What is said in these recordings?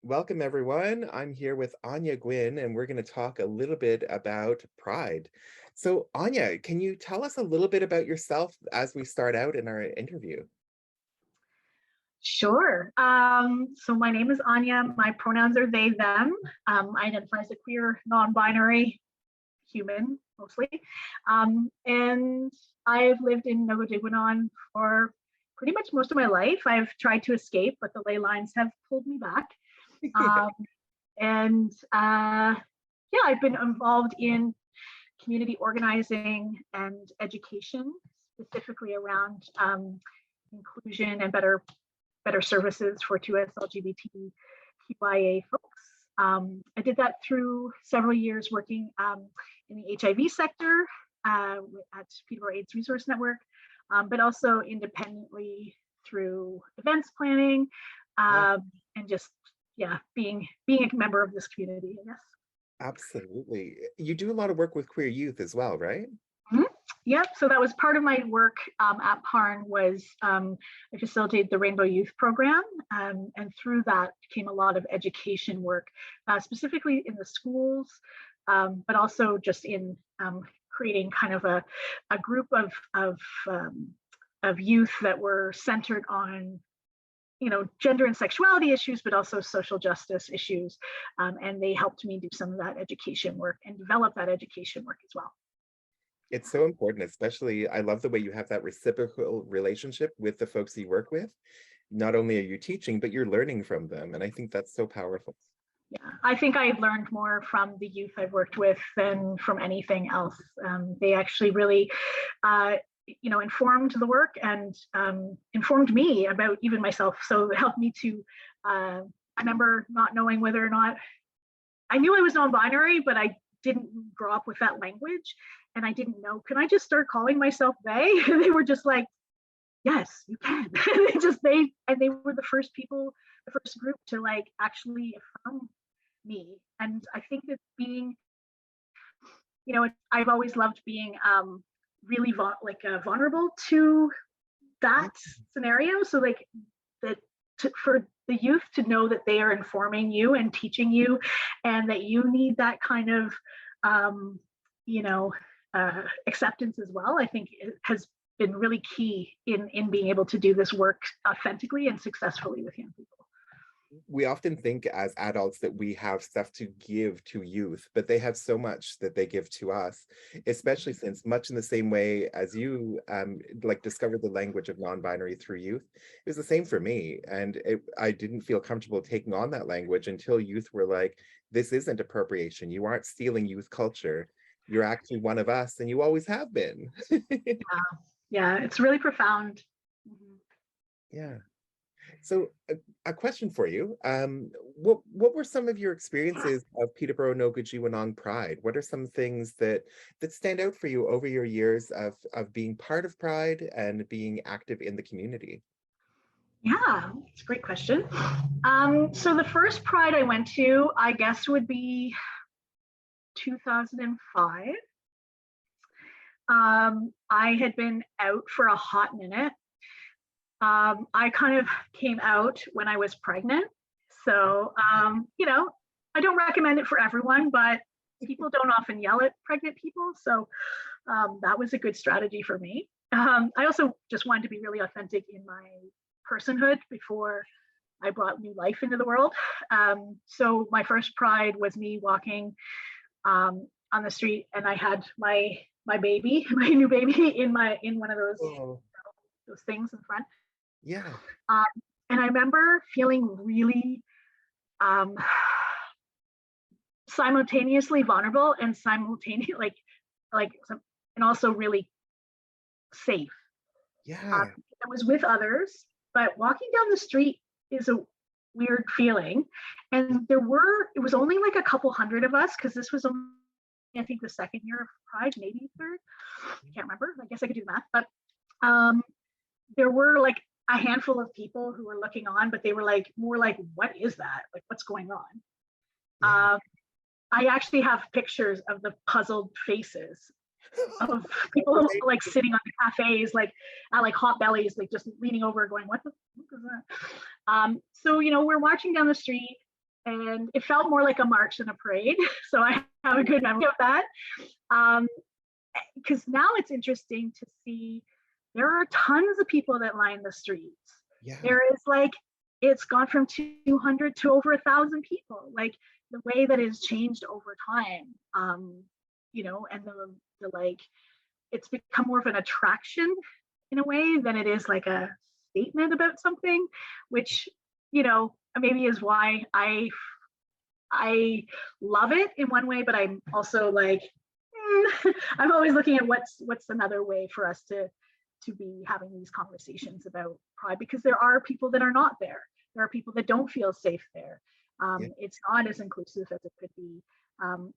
Welcome, everyone. I'm here with Anya Gwynne, and we're going to talk a little bit about pride. So, Anya, can you tell us a little bit about yourself as we start out in our interview? Sure. So my name is Anya. My pronouns are they, them. I identify as a queer, non-binary human, mostly. And I've lived in Nogojiwanong for pretty much most of my life. I've tried to escape, but the ley lines have pulled me back. Um, and yeah, I've been involved in community organizing and education, specifically around inclusion and better services for 2S LGBTQIA folks. I did that through several years working in the HIV sector at Peterborough AIDS Resource Network, but also independently through events planning and just being a member of this community, I guess. Absolutely. You do a lot of work with queer youth as well, right? Mhm. Yep. So that was part of my work at PARN was I facilitated the Rainbow Youth Program, and through that came a lot of education work, specifically in the schools, but also just in creating kind of a group of youth that were centered on gender and sexuality issues, but also social justice issues, and they helped me do some of that education work and develop that education work as well. It's so important, especially I love the way you have that reciprocal relationship with the folks you work with. Not only are you teaching, but you're learning from them. And I think that's so powerful. Yeah, I think I've learned more from the youth I've worked with than from anything else. They actually really, informed the work and informed me about even myself. So it helped me to, I remember not knowing whether or not, I knew I was non-binary, but I didn't grow up with that language. And I didn't know, can I just start calling myself they? And they were just like, yes, you can. they were the first group to like actually affirm me. And I think that being, I've always loved being really vulnerable to that scenario. So like that for the youth to know that they are informing you and teaching you, and that you need that kind of, acceptance as well. I think it has been really key in being able to do this work authentically and successfully with young people. We often think as adults that we have stuff to give to youth, but they have so much that they give to us, especially since much in the same way as you discovered the language of non-binary through youth, it was the same for me. And I didn't feel comfortable taking on that language until youth were like, this isn't appropriation. You aren't stealing youth culture. You're actually one of us, and you always have been. Yeah, it's really profound. Mhm. Yeah. So a question for you. What were some of your experiences of Peterborough-Nogojiwanong Pride? What are some things that stand out for you over your years of being part of Pride and being active in the community? Yeah, it's a great question. So the first Pride I went to, I guess, would be 2005. I had been out for a hot minute. I kind of came out when I was pregnant. So, I don't recommend it for everyone, but people don't often yell at pregnant people. So that was a good strategy for me. I also just wanted to be really authentic in my personhood before I brought new life into the world. So my first Pride was me walking on the street, and I had my baby, my new baby, in one of Oh, those things in front. yeah. Um, and I remember feeling really simultaneously vulnerable and simultaneously and also really safe. Yeah. I was with others, but walking down the street is a weird feeling. And it was only like a couple hundred of us, because this was only, I think, the second year of Pride, maybe third. I can't remember. I guess I could do the math. But there were like a handful of people who were looking on, but they were like more like, what is that? Like, what's going on? Yeah. I actually have pictures of the puzzled faces of people like sitting on the cafes, like at like hot bellies, like just leaning over, going, "What is that?" So we're marching down the street, and it felt more like a march than a parade. So I have a good memory of that. Because now it's interesting to see there are tons of people that line the streets. Yeah. There is like, it's gone from 200 to over 1,000 people. Like the way that it's changed over time, you know, and the like, it's become more of an attraction in a way than it is like a statement about something, which, you know, maybe is why I love it in one way, but I'm also like, I'm always looking at what's another way for us to be having these conversations about pride, because there are people that are not there. There are people that don't feel safe there. Yeah. It's not as inclusive as it could be.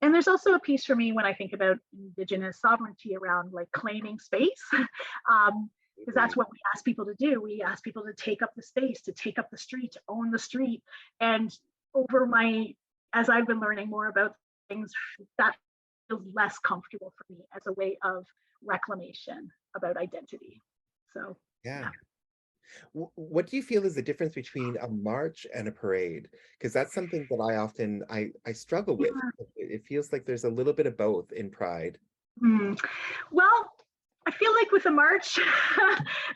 And there's also a piece for me when I think about Indigenous sovereignty around like claiming space, because that's what we ask people to do. We ask people to take up the space, to take up the street, to own the street. And as I've been learning more about things, that feels less comfortable for me as a way of reclamation about identity. So Yeah. What do you feel is the difference between a march and a parade? Because that's something that I often I struggle with. It feels like there's a little bit of both in Pride. Well, I feel like with a march,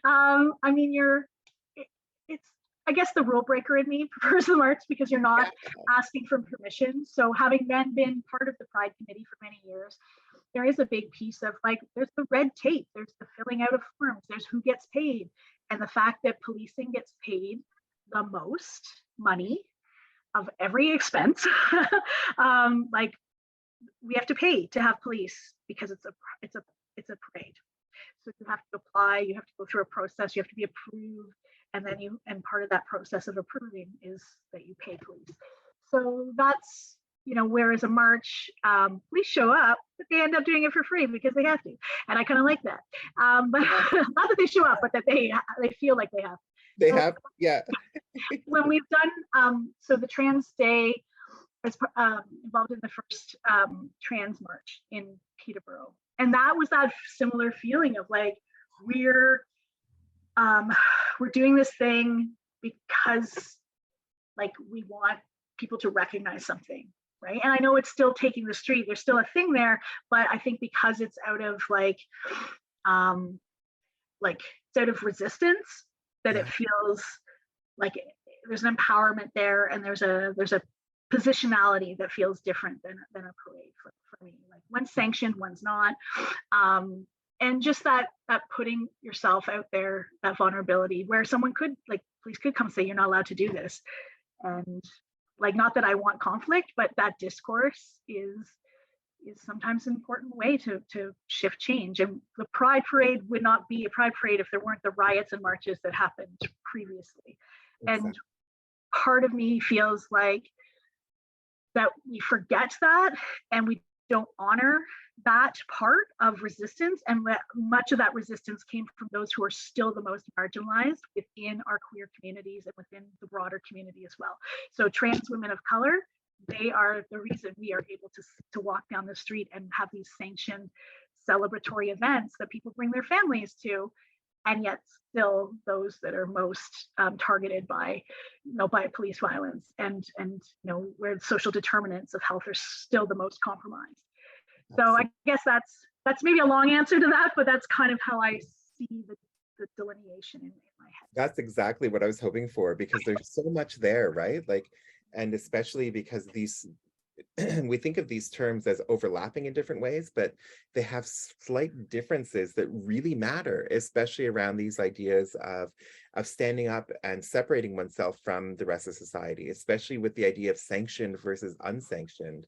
I mean, it's, I guess the rule breaker in me prefers the march because you're not asking for permission. So having then been part of the Pride Committee for many years, there is a big piece of like, there's the red tape, there's the filling out of forms, there's who gets paid. And the fact that policing gets paid the most money of every expense, like we have to pay to have police because it's a parade. So you have to apply, you have to go through a process, you have to be approved, and then and part of that process of approving is that you pay police. So that's, you know, whereas a march, police show up, but they end up doing it for free because they have to, and I kind of like that. But not that they show up, but that they feel like they have. They have, yeah. When we've done, so the Trans Day is involved in the first trans march in Peterborough, and that was that similar feeling of like we're doing this thing because like we want people to recognize something, right? And I know it's still taking the street, there's still a thing there, but I think because it's out of like it's out of resistance, that it feels like there's an empowerment there, and there's a positionality that feels different than a parade for me. Like one's sanctioned, one's not. And just that putting yourself out there, that vulnerability where someone could, like, police could come say, you're not allowed to do this. And like, not that I want conflict, but that discourse is sometimes an important way to shift change. And the Pride Parade would not be a Pride Parade if there weren't the riots and marches that happened previously. Exactly. And part of me feels like that we forget that, and we don't honor that part of resistance, and much of that resistance came from those who are still the most marginalized within our queer communities and within the broader community as well. So trans women of color, they are the reason we are able to walk down the street and have these sanctioned celebratory events that people bring their families to, and yet still those that are most targeted by police violence, and where social determinants of health are still the most compromised. So I guess that's maybe a long answer to that, but that's kind of how I see the delineation in my head. That's exactly what I was hoping for, because there's so much there, right? Like, and especially because these, we think of these terms as overlapping in different ways, but they have slight differences that really matter, especially around these ideas of standing up and separating oneself from the rest of society, especially with the idea of sanctioned versus unsanctioned.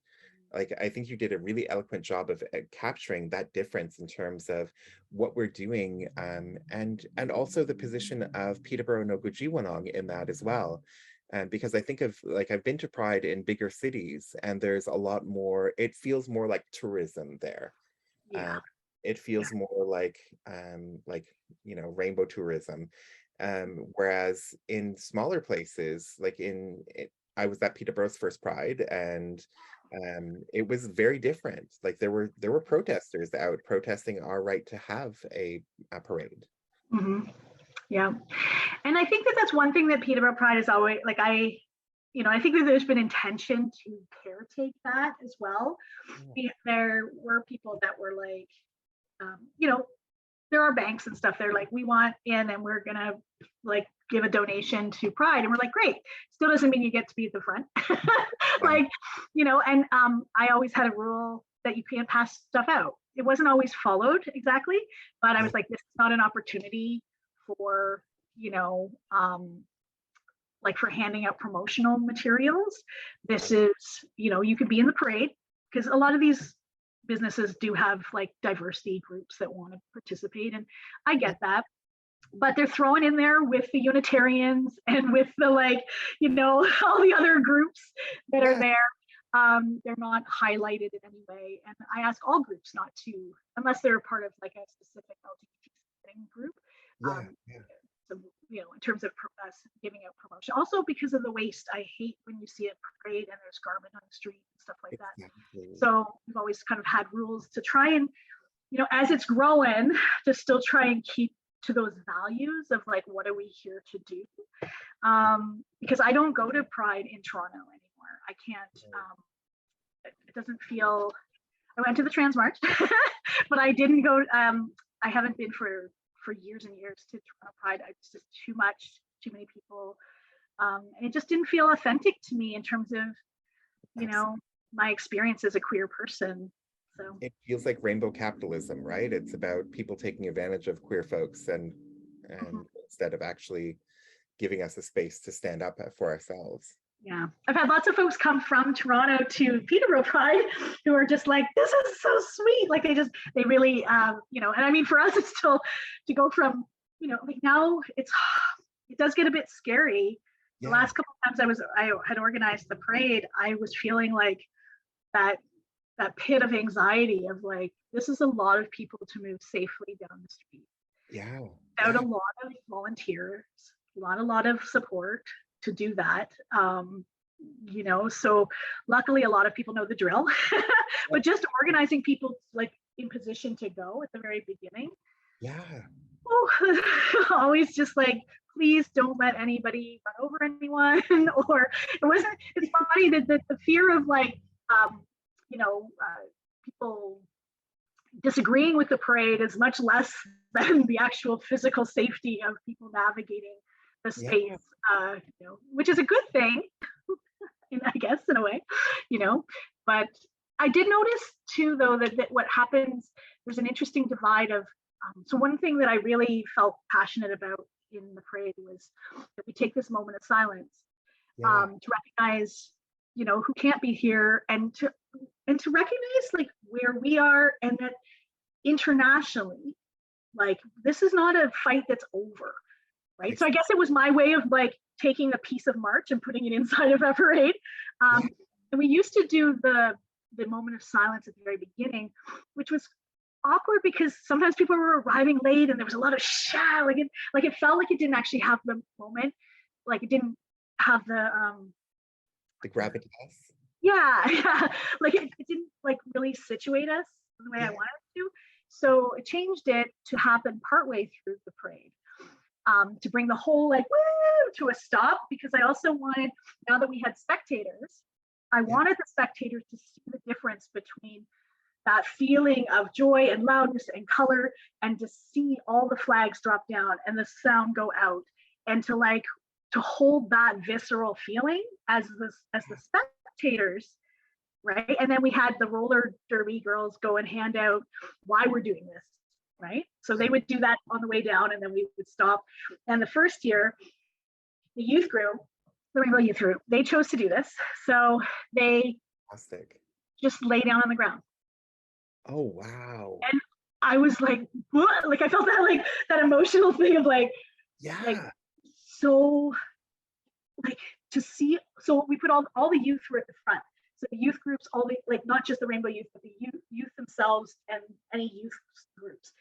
Like, I think you did a really eloquent job of capturing that difference in terms of what we're doing, and also the position of Peterborough-Nogojiwanong in that as well. Because I think of, like, I've been to Pride in bigger cities, and there's a lot more, it feels more like tourism there. Yeah. It feels more like rainbow tourism. Whereas in smaller places, like I was at Peterborough's first Pride, and it was very different. Like there were protesters out protesting our right to have a parade. Mm-hmm. Yeah. And I think that that's one thing that Peterborough Pride is always, like, I think that there's been intention to caretake that as well. There were people that were like, there are banks and stuff. They're like, we want in and we're going to like give a donation to Pride. And we're like, great. Still doesn't mean you get to be at the front. Like, and I always had a rule that you can't pass stuff out. It wasn't always followed exactly, but I was like, this is not an opportunity for, like for handing out promotional materials. This is, you could be in the parade, because a lot of these businesses do have like diversity groups that want to participate, and I get that, but they're thrown in there with the Unitarians and with the like, all the other groups that are there. They're not highlighted in any way, and I ask all groups not to, unless they're part of like a specific LGBT group. So, in terms of us giving out promotion. Also because of the waste, I hate when you see a parade and there's garbage on the street and stuff like that. So we've always kind of had rules to try and, as it's growing, to still try and keep to those values of like, what are we here to do? Because I don't go to Pride in Toronto anymore. I can't, it doesn't feel, I went to the Trans March, but I didn't go, I haven't been for years and years to Toronto Pride. It's just too much, too many people. And it just didn't feel authentic to me in terms of, my experience as a queer person. So it feels like rainbow capitalism, right? It's about people taking advantage of queer folks and instead of actually giving us a space to stand up for ourselves. Yeah, I've had lots of folks come from Toronto to Peterborough Pride who are just like, this is so sweet. Like they really, and I mean, for us, it's still to go from, like now it does get a bit scary. The last couple of times I had organized the parade, I was feeling like that pit of anxiety of like, this is a lot of people to move safely down the street. Without a lot of volunteers, a lot of support to do that. So luckily a lot of people know the drill, but just organizing people like in position to go at the very beginning. Always just like, please don't let anybody run over anyone. Or it's funny that the fear of like, people disagreeing with the parade is much less than the actual physical safety of people navigating the space, which is a good thing, I guess, in a way, but I did notice too, though, that what happens, there's an interesting divide of, so one thing that I really felt passionate about in the parade was that we take this moment of silence to recognize, who can't be here, and to recognize like where we are, and that internationally, like this is not a fight that's over. Right. So I guess it was my way of like taking a piece of March and putting it inside of a parade. And we used to do the moment of silence at the very beginning, which was awkward because sometimes people were arriving late and there was a lot of shout. Like it felt like it didn't actually have the moment. Like it didn't have the gravitas. Yeah. Like it didn't like really situate us the way I wanted it to. So I changed it to happen partway through the parade. To bring the whole like woo to a stop, because I also wanted, now that we had spectators, I wanted the spectators to see the difference between that feeling of joy and loudness and color, and to see all the flags drop down and the sound go out, and to hold that visceral feeling as the spectators, right? And then we had the roller derby girls go and hand out why we're doing this. Right. So they would do that on the way down, and then we would stop. And the first year, the youth group, the Rainbow Youth Group, they chose to do this. So they just lay down on the ground. Oh, wow. And I was like, what? Like I felt that emotional thing of like, so like to see. So we put all the youth were at the front. So the youth groups, all the, like, not just the Rainbow Youth, but the youth themselves and any youth groups.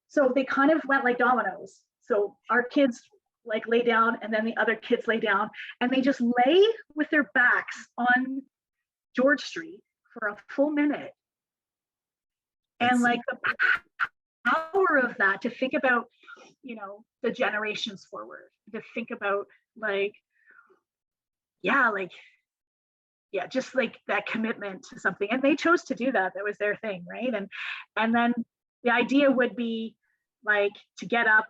So they kind of went like dominoes. So our kids like lay down, and then the other kids lay down, and they just lay with their backs on George Street for a full minute. And like the power of that, to think about, the generations forward, to think about like yeah, like, yeah, just like that commitment to something. And they chose to do that. That was their thing, right? And then the idea would be like to get up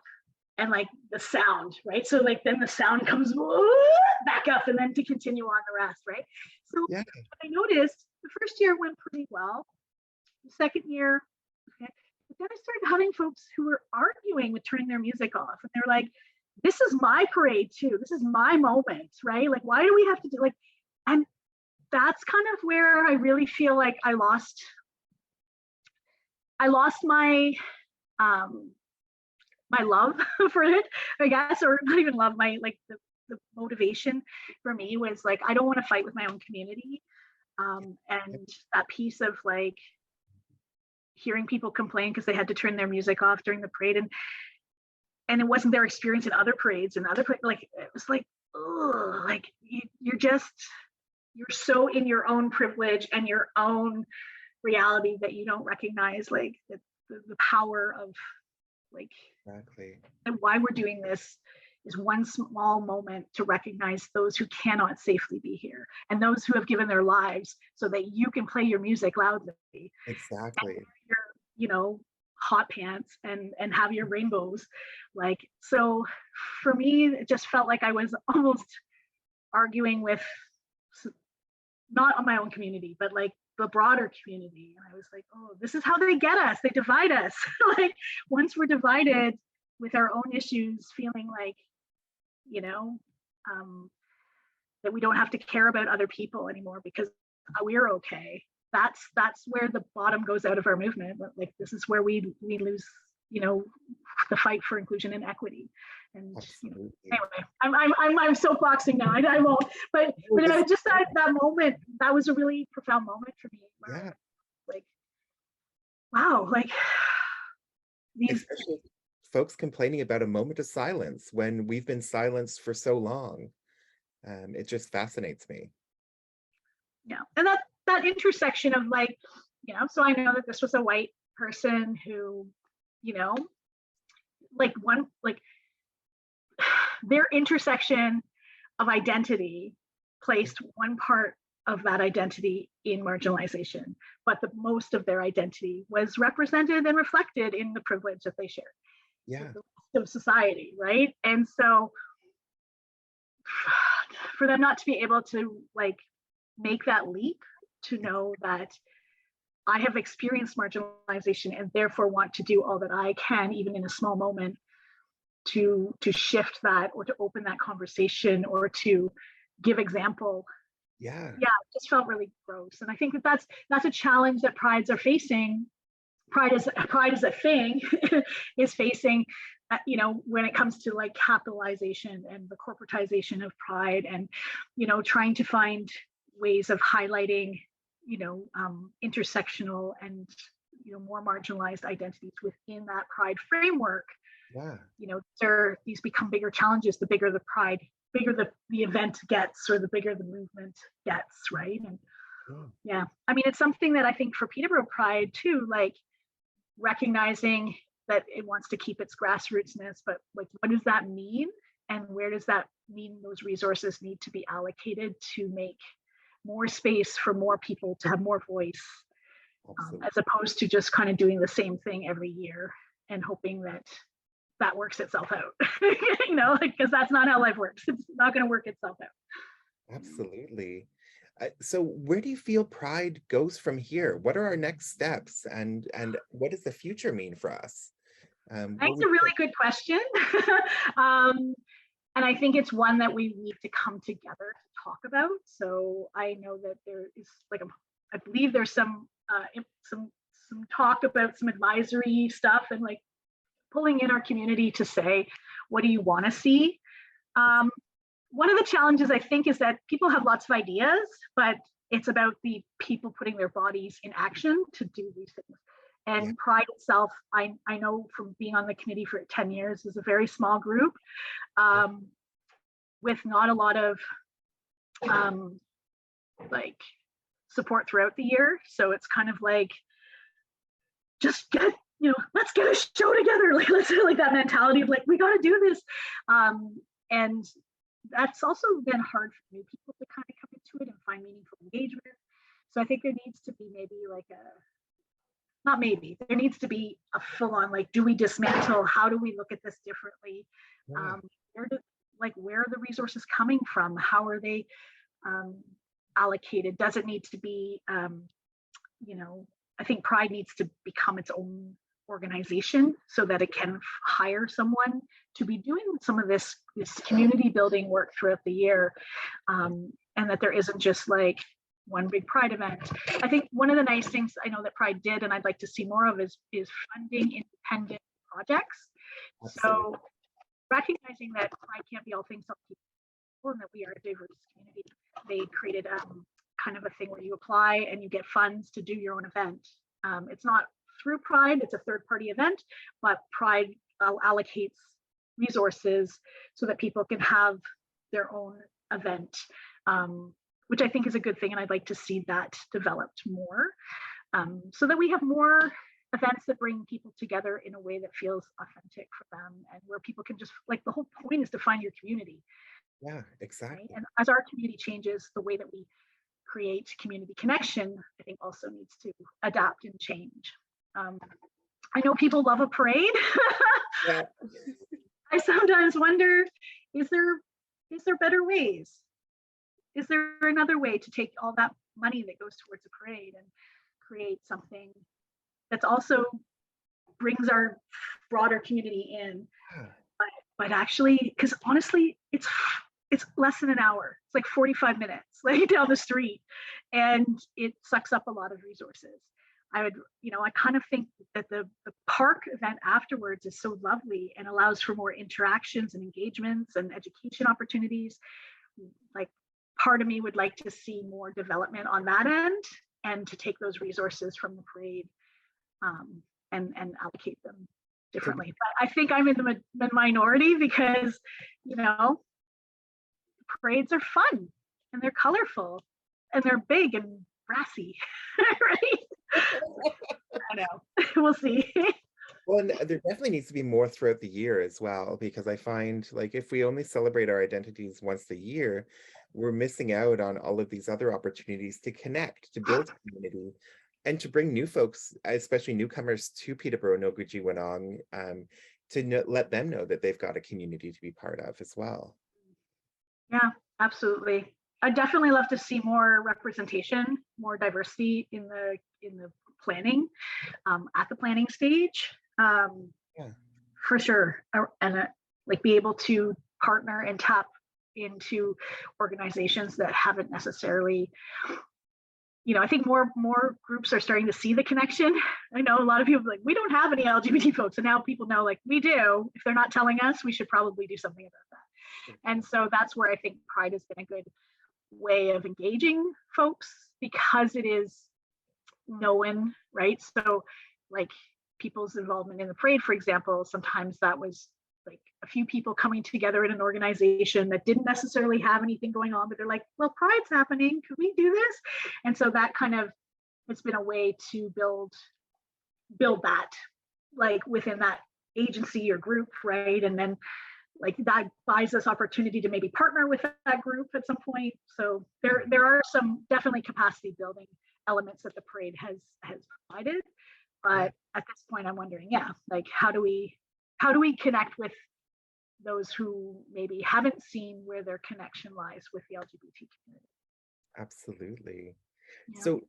and like the sound, right? So like then the sound comes back up and then to continue on the rest, right? So Yeah. I noticed the first year went pretty well. The second year, okay. But then I started having folks who were arguing with turning their music off. And they were like, this is my parade too. This is my moment, right? Like, why do we have to do like, and that's kind of where I really feel like I lost my my love for it, I guess, or not even love, my like the motivation for me was like, I don't want to fight with my own community. And that piece of like hearing people complain because they had to turn their music off during the parade, and it wasn't their experience in other parades and other like it was like, ugh, like you're so in your own privilege and your own reality that you don't recognize like the power of like, Exactly. and why we're doing this is one small moment to recognize those who cannot safely be here and those who have given their lives so that you can play your music loudly and Exactly. your, you know, hot pants and have your rainbows. Like, so for me, it just felt like I was almost arguing with not on my own community, but like the broader community. And I was like, oh, this is how they get us. They divide us. Like once we're divided with our own issues, feeling like, you know, that we don't have to care about other people anymore because we're okay. That's where the bottom goes out of our movement. Like this is where we lose, you know, the fight for inclusion and equity. And you know, anyway, I'm soapboxing now. I won't. But it was just that moment. That was a really profound moment for me. Yeah. Like, wow. Like these. Especially folks complaining about a moment of silence when we've been silenced for so long. It just fascinates me. Yeah, and that intersection of like, you know, so I know that this was a white person who, you know, like one like their intersection of identity placed one part of that identity in marginalization, but the most of their identity was represented and reflected in the privilege that they shared Yeah. with the rest of society, right? And so for them not to be able to like make that leap to know that I have experienced marginalization and therefore want to do all that I can, even in a small moment, to shift that or to open that conversation or to give example. Yeah. Yeah, it just felt really gross. And I think that's a challenge that prides are facing. Pride is a thing is facing, you know, when it comes to like capitalization and the corporatization of pride, and you know, trying to find ways of highlighting, you know, intersectional and, you know, more marginalized identities within that pride framework. Yeah. You know, these become bigger challenges the bigger the pride, bigger the event gets, or the bigger the movement gets, right? And yeah, I mean, it's something that I think for Peterborough Pride too, like recognizing that it wants to keep its grassrootsness, but like, what does that mean? And where does that mean those resources need to be allocated to make more space for more people to have more voice, as opposed to just kind of doing the same thing every year and hoping that that works itself out. You know, like, because that's not how life works. It's not going to work itself out. Absolutely. So where do you feel Pride goes from here? What are our next steps, and what does the future mean for us? That's a really good question. And I think it's one that we need to come together to talk about. So I know that there is like I believe there's some talk about some advisory stuff and like pulling in our community to say, what do you want to see? One of the challenges I think is that people have lots of ideas, but it's about the people putting their bodies in action to do these things. And Pride itself, I know from being on the committee for 10 years, is a very small group with not a lot of like support throughout the year. So it's kind of like, just get, you know, let's get a show together. Like, let's like that mentality of like, we got to do this. And that's also been hard for new people to kind of come into it and find meaningful engagement. So I think there needs to be maybe like a, not maybe, there needs to be a full on, like, do we dismantle? How do we look at this differently? Yeah. Where do, like, where are the resources coming from? How are they um, allocated? Does it need to be, you know, I think Pride needs to become its own organization so that it can hire someone to be doing some of this community building work throughout the year, and that there isn't just like one big Pride event. I think one of the nice things I know that Pride did, and I'd like to see more of, is funding independent projects. Absolutely. So recognizing that Pride can't be all things to all people, and that we are a diverse community, they created kind of a thing where you apply and you get funds to do your own event. It's not through Pride, it's a third-party event, but Pride allocates resources so that people can have their own event, which I think is a good thing, and I'd like to see that developed more, so that we have more events that bring people together in a way that feels authentic for them, and where people can just, like, the whole point is to find your community. Yeah, exactly. Right? And as our community changes, the way that we create community connection, I think, also needs to adapt and change. I know people love a parade. Yeah. I sometimes wonder, is there better ways? Is there another way to take all that money that goes towards a parade and create something that's also brings our broader community in, but actually, because honestly, it's less than an hour. It's like 45 minutes, like, down the street, and it sucks up a lot of resources. I would, I kind of think that the park event afterwards is so lovely and allows for more interactions and engagements and education opportunities. Like, part of me would like to see more development on that end, and to take those resources from the parade and allocate them differently. But I think I'm in the minority because, parades are fun and they're colorful and they're big and brassy, right? I know. We'll see. Well, and there definitely needs to be more throughout the year as well, because I find, like, if we only celebrate our identities once a year, we're missing out on all of these other opportunities to connect, to build community, and to bring new folks, especially newcomers, to Peterborough-Nogojiwanong, to let them know that they've got a community to be part of as well. Yeah, absolutely. I'd definitely love to see more representation, more diversity in the planning, at the planning stage, for sure, and like, be able to partner and tap into organizations that haven't necessarily, I think more groups are starting to see the connection. I know a lot of people like, we don't have any LGBT folks, and now people know, like, we do. If they're not telling us, we should probably do something about that. And so that's where I think Pride has been a good way of engaging folks, because it is known, right? So, like, people's involvement in the parade, for example, sometimes that was like a few people coming together in an organization that didn't necessarily have anything going on, but they're like, well, Pride's happening, could we do this? And so that kind of, it's been a way to build that, like, within that agency or group, right? And then, like, that buys us opportunity to maybe partner with that group at some point. So there are some definitely capacity building elements that the parade has provided. But at this point, I'm wondering, like, how do we connect with those who maybe haven't seen where their connection lies with the LGBT community? Absolutely. Yeah. So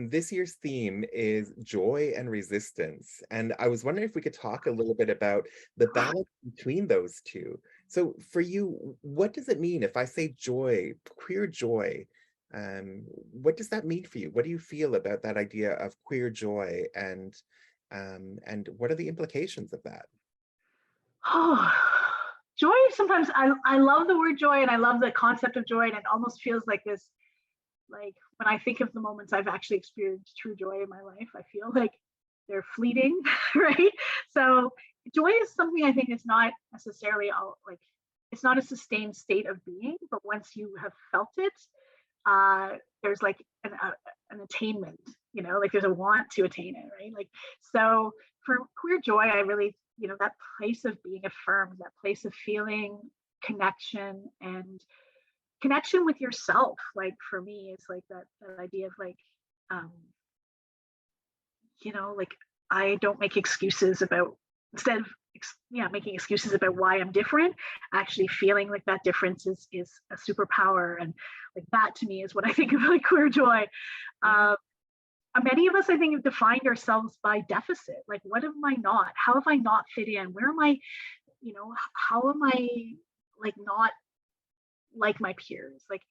this year's theme is joy and resistance. And I was wondering if we could talk a little bit about the balance between those two. So for you, what does it mean if I say joy, queer joy? What does that mean for you? What do you feel about that idea of queer joy, and what are the implications of that? Oh, joy, sometimes I love the word joy, and I love the concept of joy, and it almost feels like this, like, when I think of the moments I've actually experienced true joy in my life, I feel like they're fleeting, right? So joy is something I think is not necessarily like, it's not a sustained state of being, but once you have felt it, there's like an attainment, like there's a want to attain it, right? Like, so for queer joy, I really, that place of being affirmed, that place of feeling connection, and connection with yourself. Like for me, it's like that idea of like, like I don't make excuses about, instead of making excuses about why I'm different, actually feeling like that difference is a superpower. And like that to me is what I think of like queer joy. Many of us, I think, have defined ourselves by deficit. Like, what am I not? How have I not fit in? Where am I, how am I like not like my peers? Like,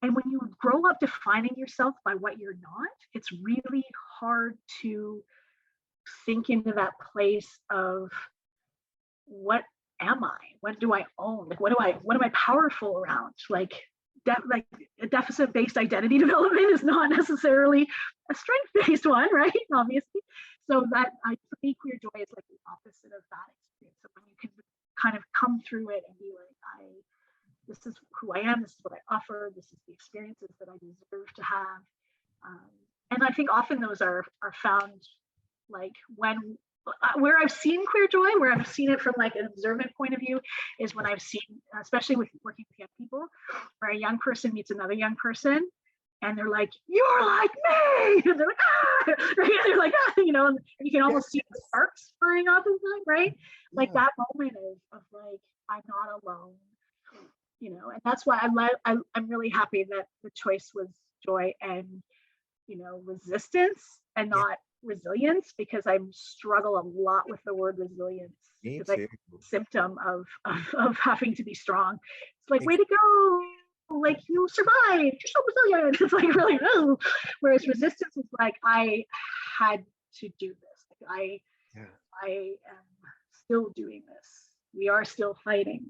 and when you grow up defining yourself by what you're not, it's really hard to sink into that place of what am I? What do I own? Like, what am I powerful around? Like a deficit-based identity development is not necessarily a strength-based one, right? Obviously. So that for me, queer joy is like the opposite of that experience. So when you can kind of come through it and be like, this is who I am, this is what I offer, this is the experiences that I deserve to have. And I think often those are found like when where I've seen queer joy, where I've seen it from like an observant point of view, is when I've seen, especially with working with young people, where a young person meets another young person and they're like, "You're like me," and they're like, "Ah," right? And they're like, "Ah," and you can almost see the sparks flying off of them, right? Like that moment of like, I'm not alone, and that's why I'm really happy that the choice was joy and resistance and not resilience, because I struggle a lot with the word resilience. Me It's too. like a symptom of having to be strong. It's like, way to go, like you survived, you're so resilient. It's like really, oh. Whereas resistance is like, I had to do this. Like I am still doing this. We are still fighting,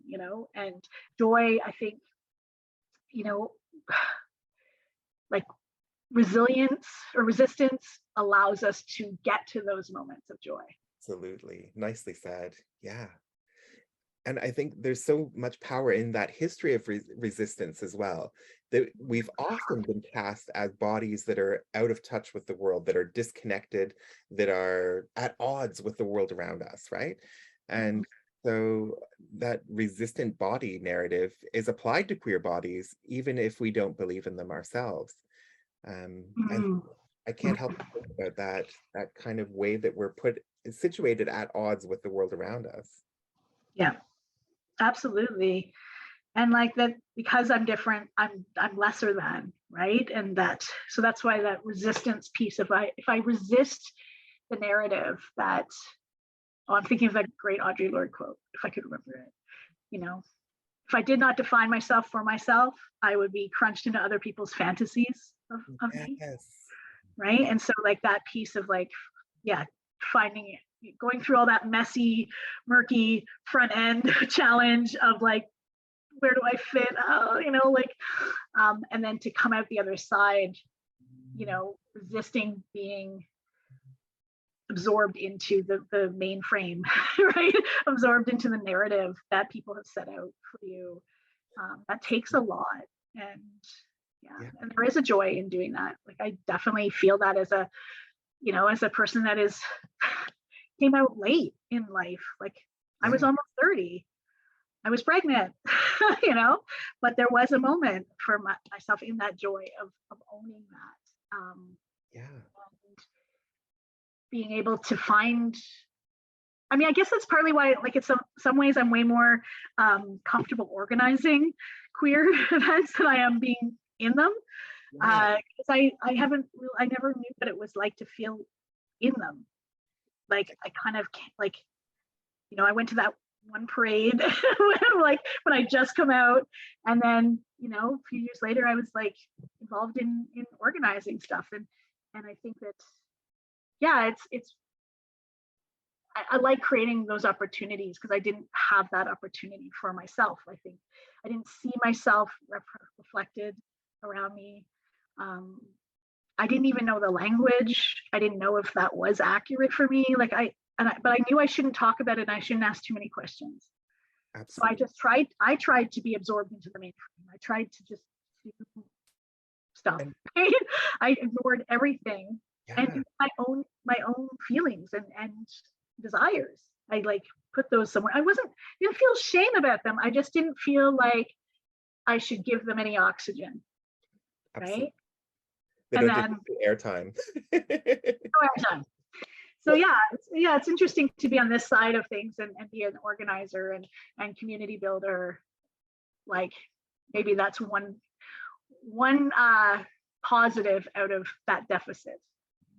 and joy, I think, like resilience or resistance allows us to get to those moments of joy. Absolutely. Nicely said. Yeah. And I think there's so much power in that history of resistance as well, that we've often been cast as bodies that are out of touch with the world, that are disconnected, that are at odds with the world around us, right? And so that resistant body narrative is applied to queer bodies, even if we don't believe in them ourselves. And I can't help but think about that kind of way that we're situated at odds with the world around us. Yeah, absolutely. And like that, because I'm different, I'm lesser than, right? And so that's why that resistance piece, if I resist the narrative that, I'm thinking of that great Audre Lorde quote, if I could remember it, if I did not define myself for myself, I would be crunched into other people's fantasies of me, right? And so like that piece of like, finding it, going through all that messy, murky front end challenge of like, where do I fit? And then to come out the other side, resisting being absorbed into the mainframe, right? Absorbed into the narrative that people have set out for you. That takes a lot. And and there is a joy in doing that. Like I definitely feel that as a person that came out late in life. Like I was almost 30. I was pregnant, but there was a moment for myself in that joy of owning that. And being able to find, I guess that's partly why, like, in some ways I'm way more comfortable organizing queer events than I am being in them. Because I never knew what it was like to feel in them. Like I kind of like, I went to that one parade like when I just come out, and then a few years later I was like involved in organizing stuff, and I think that it's I like creating those opportunities, because I didn't have that opportunity for myself. I think I didn't see myself reflected around me. I didn't even know the language. I didn't know if that was accurate for me. But I knew I shouldn't talk about it, and I shouldn't ask too many questions. Absolutely. So I tried to be absorbed into the mainstream. I tried to just do stuff. I ignored everything and my own feelings and desires. I like put those somewhere. Didn't feel shame about them. I just didn't feel like I should give them any oxygen, Absolutely. right? They And don't then deserve the airtime. no airtime. So Well, it's interesting to be on this side of things and be an organizer and community builder. Like maybe that's one positive out of that deficit,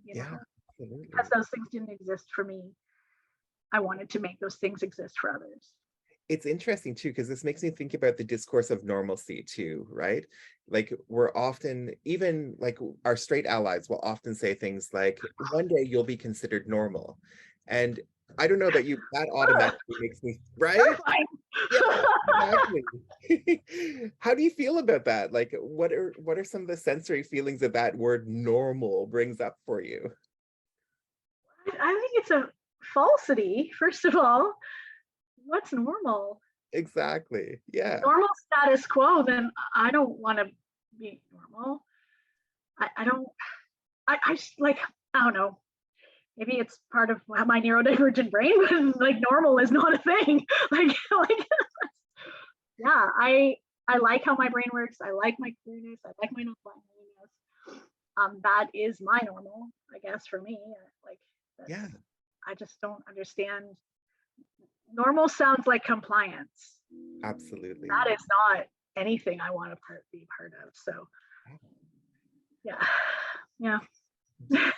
yeah, because absolutely. those things didn't exist for me. I wanted to make those things exist for others. It's interesting too, because this makes me think about the discourse of normalcy too, right? Like we're often, even like our straight allies will often say things like, one day you'll be considered normal. And I don't know about you, that automatically makes me, right? Terrifying. Yeah, exactly. How do you feel about that? Like what are some of the sensory feelings that that word normal brings up for you? I think it's a falsity, first of all. What's normal? Exactly. Yeah. Normal status quo, then I don't want to be normal. I don't, I like, I don't know. Maybe it's part of my neurodivergent brain, but like normal is not a thing. Like yeah, I like how my brain works. I like my queerness. I like my non-binariness. That is my normal, I guess, for me. Like Yeah, that's, I just don't understand. Normal sounds like compliance. absolutely. That is not anything I want to be part of. So yeah, yeah. How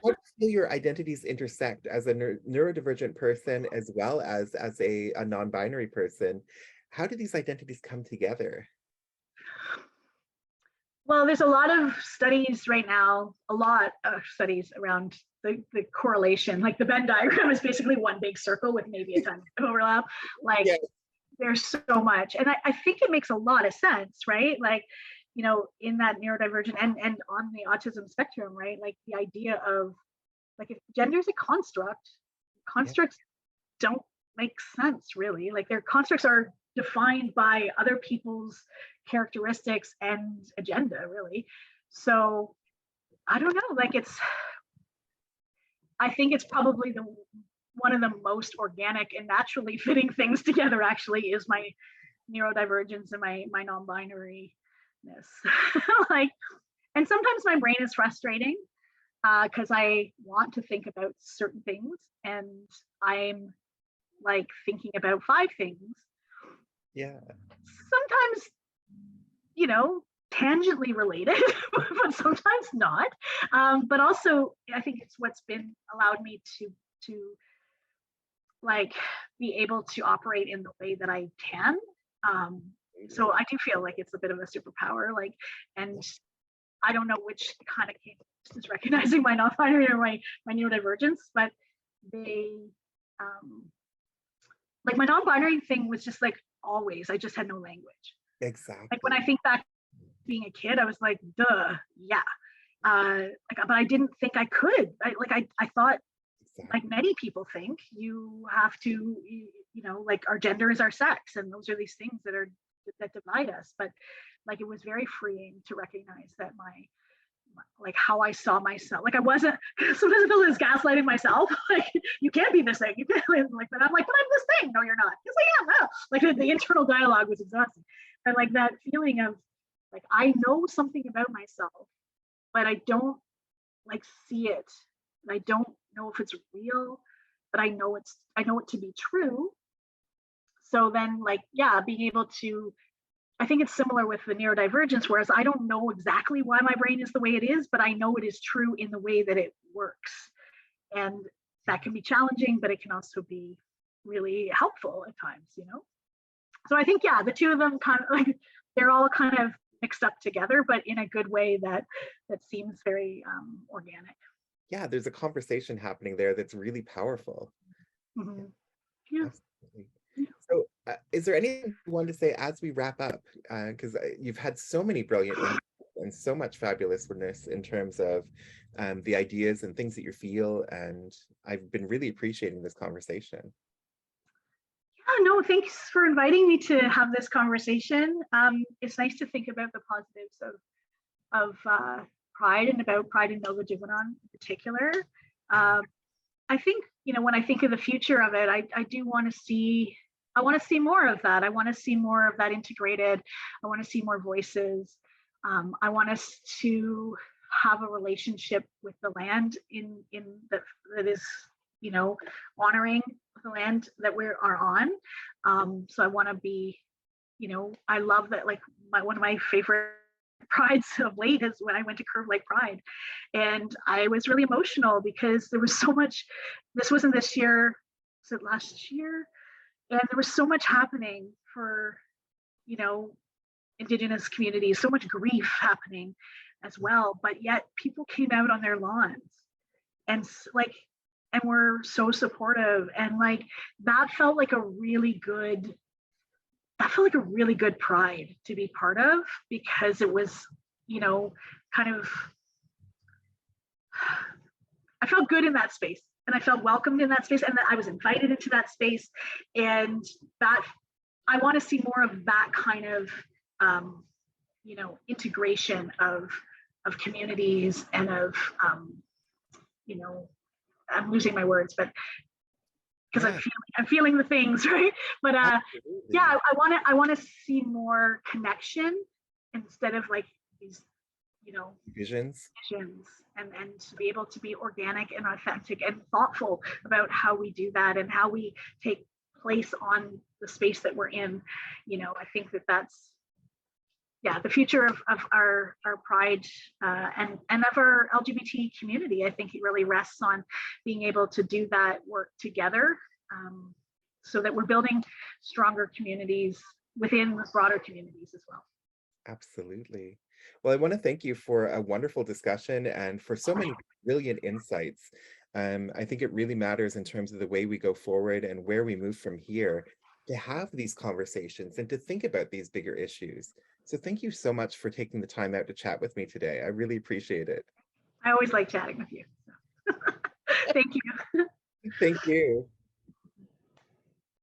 do you feel your identities intersect as a neurodivergent person as well as a non-binary person? How do these identities come together? Well, there's a lot of studies right now, a lot of studies around the correlation. Like the Venn diagram is basically one big circle with maybe a tiny overlap. Like Yeah, there's so much. And I think it makes a lot of sense, right? Like, in that neurodivergent and on the autism spectrum, right? Like the idea of like if gender is a construct, yeah, constructs don't make sense really. Like their constructs are defined by other people's characteristics and agenda really. So I don't know, like I think it's probably the one of the most organic and naturally fitting things together actually is my neurodivergence and my non-binariness. Like, and sometimes my brain is frustrating because I want to think about certain things and I'm like thinking about five things. yeah. Sometimes, you know, tangentially related, but sometimes not. But also, I think it's what's been allowed me to like be able to operate in the way that I can. Um, so I do feel like it's a bit of a superpower. Like, and I don't know which kind of came is recognizing my non-binary or my neurodivergence, but they like my non-binary thing was just like always. I just had no language. Like when Exactly. I think back being a kid, I was like, duh, yeah. But I didn't think I could. I thought like Exactly. many people think you have to, like our gender is our sex, and those are these things that divide us. But like it was very freeing to recognize that like how I saw myself. Like I wasn't sometimes I feel like gaslighting myself. Like you can't be this thing. You can't like that. I'm like, but I'm this thing. No, you're not. Yes, I am. No. Like the internal dialogue was exhausting. And like that feeling of like I know something about myself, but I don't like see it. And I don't know if it's real, but I know it to be true. So then like, yeah, being able to I think it's similar with the neurodivergence, whereas I don't know exactly why my brain is the way it is, but I know it is true in the way that it works. And that can be challenging, but it can also be really helpful at times. So I think, yeah, the two of them kind of like, they're all kind of mixed up together, but in a good way that seems very organic. Yeah, there's a conversation happening there that's really powerful. Yeah, Mm-hmm. Yeah. absolutely. So, is there anything you want to say as we wrap up? Because you've had so many brilliant insights and so much fabulousness in terms of the ideas and things that you feel, and I've been really appreciating this conversation. Yeah, no, thanks for inviting me to have this conversation. It's nice to think about the positives of pride and about pride in Nogojiwanong in particular. Um, I think when I think of the future of it, I do want to see, I want to see more of that. I want to see more of that integrated. I want to see more voices. I want us to have a relationship with the land in that is, honoring the land that we are on. So I want to be, I love that. Like one of my favorite prides of late is when I went to Curve Lake Pride, and I was really emotional because there was so much. This wasn't this year. Was it last year? And there was so much happening for, Indigenous communities, so much grief happening as well. But yet people came out on their lawns and and were so supportive, and like that felt like a really good pride to be part of, because it was, kind of, I felt good in that space, and I felt welcomed in that space, and that I was invited into that space. And that, I want to see more of that kind of, integration of communities and of, I'm losing my words, but because Yeah, I'm feeling the things, right? But absolutely. yeah, I want to see more connection instead of like these, Visions. visions, and to be able to be organic and authentic and thoughtful about how we do that and how we take place on the space that we're in. I think that that's, yeah, the future of our pride, and of our LGBT community. I think it really rests on being able to do that work together, so that we're building stronger communities within the broader communities as well. Absolutely. Well, I want to thank you for a wonderful discussion and for so many brilliant insights. I think it really matters in terms of the way we go forward and where we move from here, to have these conversations and to think about these bigger issues. So thank you so much for taking the time out to chat with me today. I really appreciate it. I always like chatting with you. So. Thank you. Thank you.